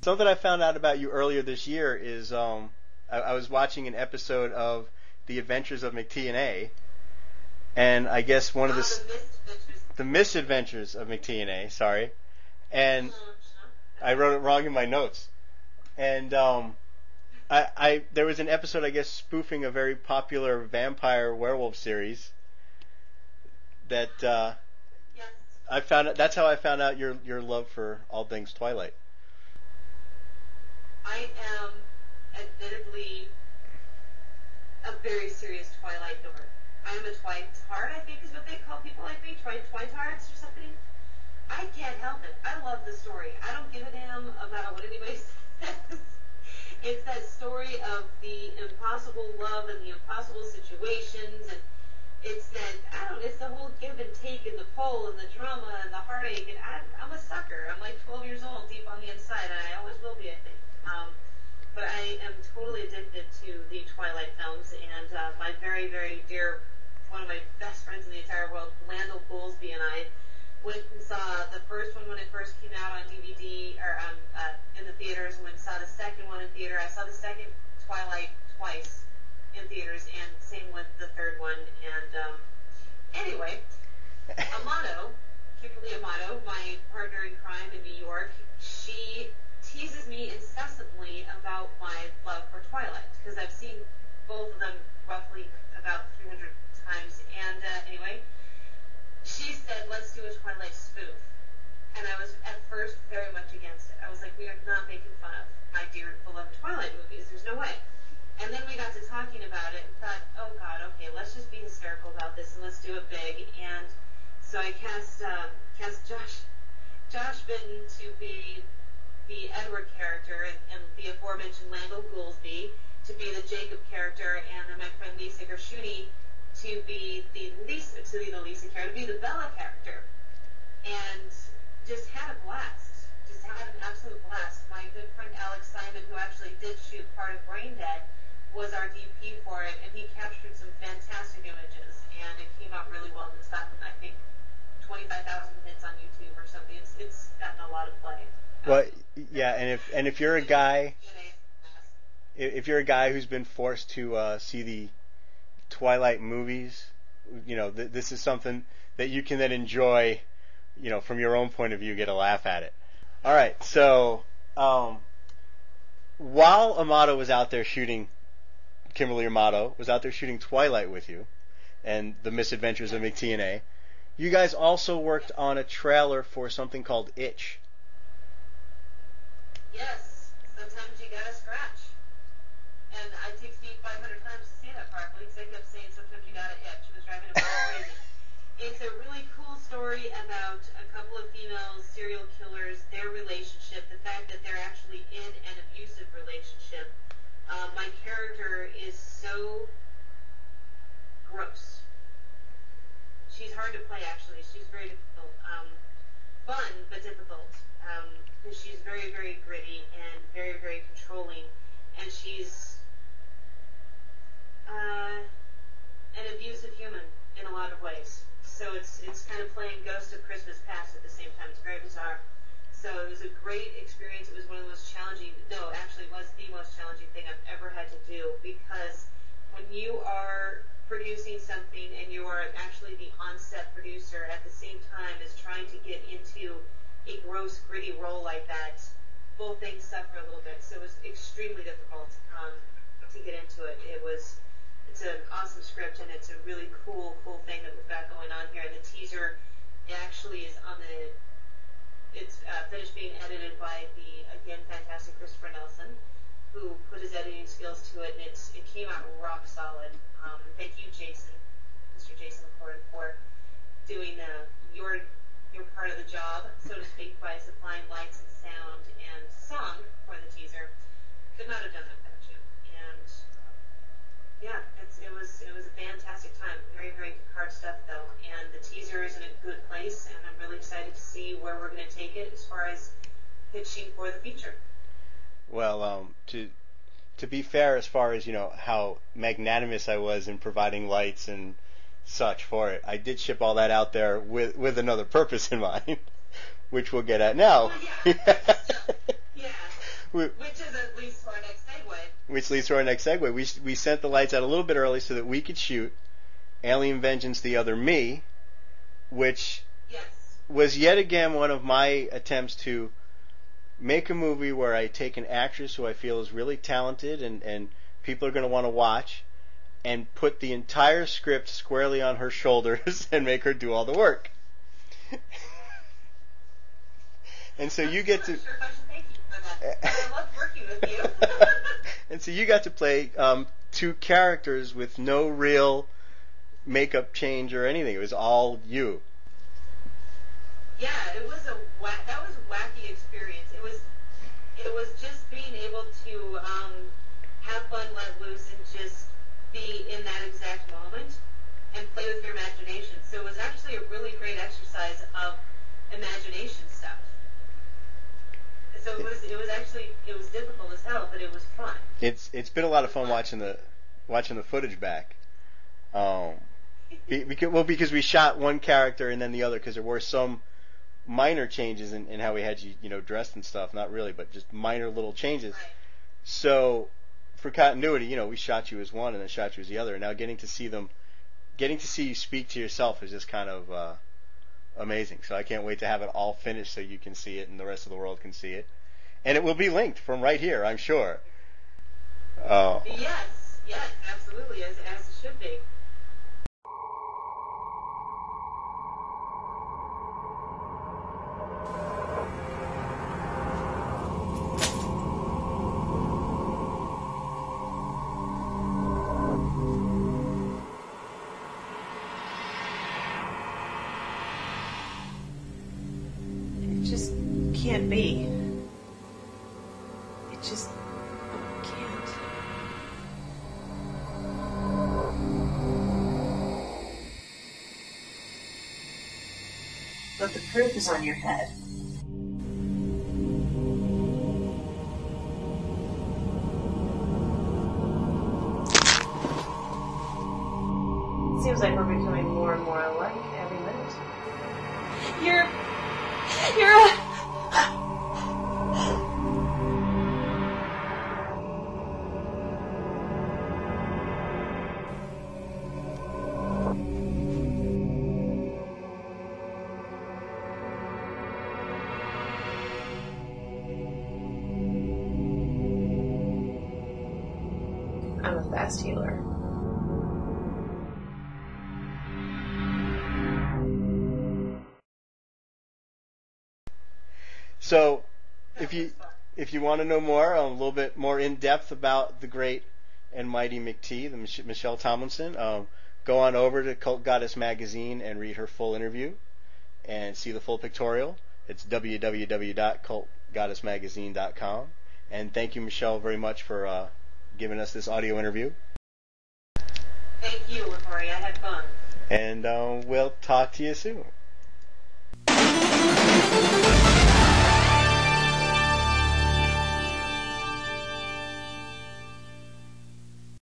Something I found out about you earlier this year is I was watching an episode of The Adventures of McT&A, and I guess one of the misadventures of McT&A, sorry, and I wrote it wrong in my notes, and there was an episode, I guess, spoofing a very popular vampire werewolf series that Yes. I found. That's how I found out your love for all things Twilight. I am admittedly a very serious Twilight dork. I am a Twitard, I think is what they call people like me, Twitards or something. I can't help it. I love the story. I don't give a damn about what anybody says. It's that story of the impossible love and the impossible situations, and it's the whole give and take and the pull and the drama and the heartache, and I'm a sucker. I'm like 12 years old deep on the inside, and I always will be, I think. But I am totally addicted to the Twilight films, and my very, very dear, one of my best friends in the entire world, Landell Goolsby, and I went and saw the first one when it first came out on DVD, or in the theaters, and went and saw the second one in theater. I saw the second Twilight twice in theaters, and same with the third one. And anyway, Kimberly Amato, my partner in crime in New York, she teases me incessantly about my love for Twilight, because I've seen both of them roughly about 300 times. And anyway, she said, let's do a Twilight spoof. And I was at first very much against it. I was like, we are not making fun of my dear beloved Twilight movies. There's no way. And then we got to talking about it and thought, oh God, okay, let's just be hysterical about this and let's do it big. And so I cast Josh Bitten to be the Edward character, and the aforementioned Landell Goolsby to be the Jacob character, and my friend Lisa Gershuni to be the Lisa character, to be the Bella character, and just had a blast. Just had an absolute blast. My good friend Alex Simon, who actually did shoot part of Brain Dead, was our DP for it, and he captured some fantastic images, and it came out really well. It's gotten, I think, 25,000 hits on YouTube or something. It's gotten a lot of play. Well, yeah, and if you're a guy, who's been forced to see the Twilight movies, this is something that you can then enjoy, from your own point of view, get a laugh at it. All right, so while Amato was out there shooting, Kimberly Amato was out there shooting Twilight with you, and the Misadventures of McT&A, you guys also worked on a trailer for something called Itch. Yes, sometimes you gotta scratch. And it takes me 500 times to say that properly, because I kept saying sometimes you gotta itch. It was driving me crazy. It's a really cool story about a couple of female serial killers, their relationship, the fact that they're actually in an abusive relationship. My character is so gross. She's hard to play, actually. She's very difficult. Fun, but difficult. She's very, very gritty and very, very controlling, and she's an abusive human in a lot of ways. So it's kind of playing Ghost of Christmas Past at the same time. It's very bizarre. So it was a great experience. It was one of the most challenging, no, actually it was the most challenging thing I've ever had to do, because when you are producing something and you are actually the on-set producer at the same time as trying to get into a gross, gritty role like that, both things suffer a little bit. So it was extremely difficult to get into it. It's an awesome script, and it's a really cool thing that we've got going on here. The teaser actually is it's finished being edited by the, again, fantastic Christopher Nelson, who put his editing skills to it, and it came out rock solid. Thank you, Jason, Mr. Jason McCord, for doing your part of the job, so to speak, by supplying lights and sound and song for the teaser. Could not have done that without you. And yeah, it was a fantastic time. Very, very hard stuff, though. And the teaser is in a good place, and I'm really excited to see where we're going to take it as far as pitching for the feature. Well, to be fair, as far as how magnanimous I was in providing lights and such for it, I did ship all that out there with another purpose in mind, which we'll get at now. Well, yeah. Yeah. Which leads to our next segue. Which leads to our next segue. We sent the lights out a little bit early so that we could shoot Alien Vengeance: The Other Me, which was yet again one of my attempts to make a movie where I take an actress who I feel is really talented and people are going to want to watch, and put the entire script squarely on her shoulders and make her do all the work. And so you get to. I'm sure I should thank you for that. I love working with you. And so you got to play two characters with no real makeup change or anything. It was all you. Yeah, that was a wacky experience. It was just being able to have fun, let loose, and just be in that exact moment and play with your imagination. So it was actually a really great exercise of imagination stuff. So it was difficult as hell, but it was fun. It's been a lot of fun watching the footage back. Because we shot one character and then the other, because there were some minor changes in how we had you dressed and stuff. Not really, but just minor little changes. Right. So for continuity, we shot you as one and then shot you as the other. And now getting to see you speak to yourself is just kind of amazing. So I can't wait to have it all finished so you can see it and the rest of the world can see it. And it will be linked from right here, I'm sure. Yes, absolutely, as it should be. It just can't be. It just can't. But the proof is on your head. It seems like we're becoming more and more alike every minute. You're a... I'm a fast healer. So, if you want to know more, a little bit more in depth about the great and mighty McT, the Michelle Tomlinson, go on over to Cult Goddess Magazine and read her full interview and see the full pictorial. It's www.cultgoddessmagazine.com. And thank you, Michelle, very much for giving us this audio interview. Thank you, Latoria. I had fun. And we'll talk to you soon.